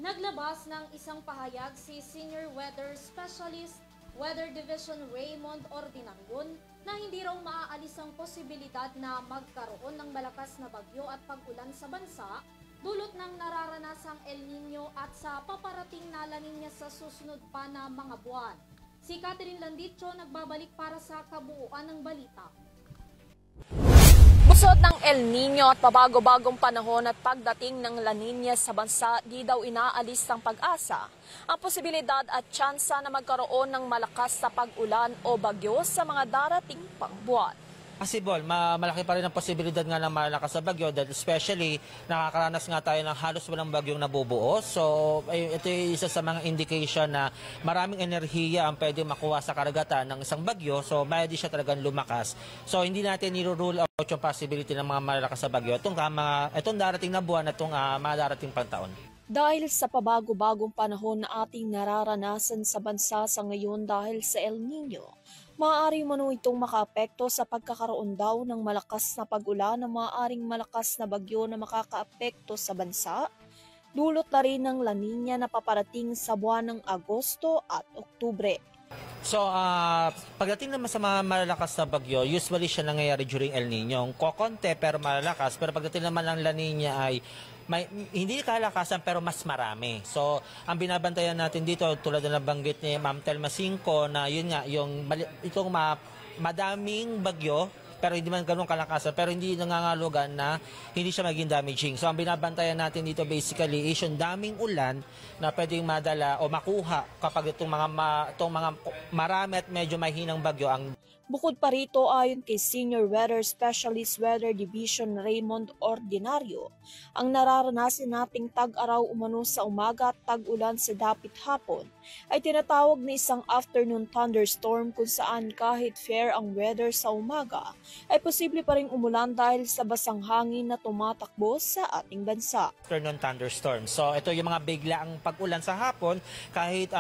Naglabas ng isang pahayag si Senior Weather Specialist Weather Division Raymond Ordinarion na hindi raw maaalis ang posibilidad na magkaroon ng malakas na bagyo at pag-ulan sa bansa dulot ng nararanasang El Nino at sa paparating na La Nina sa susunod pa na mga buwan. Si Catherine Landicho nagbabalik para sa kabuuan ng balita. Busot ng El Nino at pabago-bagong panahon at pagdating ng La Nina sa bansa, di daw inaalis ng pag-asa ang posibilidad at tsansa na magkaroon ng malakas na pag-ulan o bagyo sa mga darating pang buwan. Possible, malaki pa rin ang posibilidad nga ng malakas na bagyo dahil especially nakakaranas nga tayo ng halos walang bagyong nabubuo. So ito yung isa sa mga indication na maraming enerhiya ang pwede makuha sa karagatan ng isang bagyo. So mayroon siya talagang lumakas. So hindi natin niro-rule out yung possibility ng mga malalakas na bagyo. Itong darating na buwan at itong mga darating pang taon. Dahil sa pabago-bagong panahon na ating nararanasan sa bansa sa ngayon dahil sa El Nino, maaari man itong makaapekto sa pagkakaroon daw ng malakas na pag-ulan na maaaring malakas na bagyo na makakaapekto sa bansa. Dulot na rin ng La Nina na paparating sa buwan ng Agosto at Oktubre. So, pagdating naman sa mga malalakas na bagyo, usually siya nangyayari during El Nino. Kokonte pero malalakas, pero pagdating naman ng La Nina ay hindi kalakasan pero mas marami. So, ang binabantayan natin dito, tulad na nabanggit ni Ma'am Telma Cinco, na yun nga, itong madaming bagyo, pero hindi man ganun kalakasan, pero hindi nangangalugan na hindi siya maging damaging. So, ang binabantayan natin dito basically is yung daming ulan na pwedeng madala o makuha kapag itong mga marami at medyo mahinang bagyo ang Bukod pa rito, ayon kay Senior Weather Specialist Weather Division Raymond Ordinario, ang nararanasin nating tag-araw umano sa umaga at tag-ulan sa dapit hapon ay tinatawag na isang afternoon thunderstorm kung saan kahit fair ang weather sa umaga ay posible pa rin umulan dahil sa basang hangin na tumatakbo sa ating bansa. Afternoon thunderstorm. So ito yung mga biglaang pag-ulan sa hapon kahit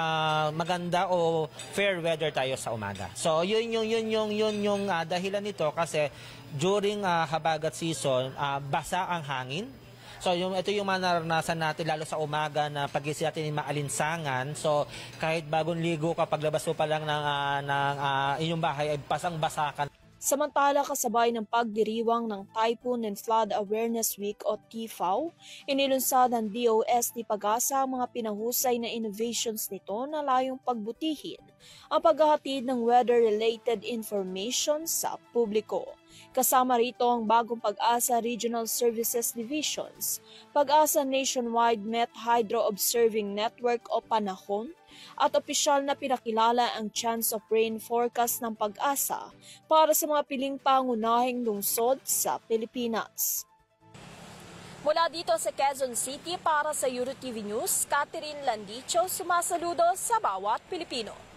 maganda o fair weather tayo sa umaga. So yun yung dahilan nito kasi during habagat season, basa ang hangin. So ito yung naranasan natin lalo sa umaga na pagising natin yung maalinsangan. So kahit bagong ligo ka, paglabas mo pa lang ng inyong bahay ay basang-basakan. Samantala, kasabay ng pagdiriwang ng Typhoon and Flood Awareness Week o TFAW, inilunsad ng DOST Pag-asa ang mga pinahusay na innovations nito na layong pagbutihin ang paghahatid ng weather-related information sa publiko. Kasama rito ang bagong Pag-asa Regional Services Divisions, Pag-asa Nationwide Met Hydro Observing Network o Panahon, at opisyal na pinakilala ang chance of rain forecast ng Pag-asa para sa mga piling pangunahing lungsod sa Pilipinas. Mula dito sa Quezon City para sa EuroTV News, Catherine Landicho sumasaludo sa bawat Pilipino.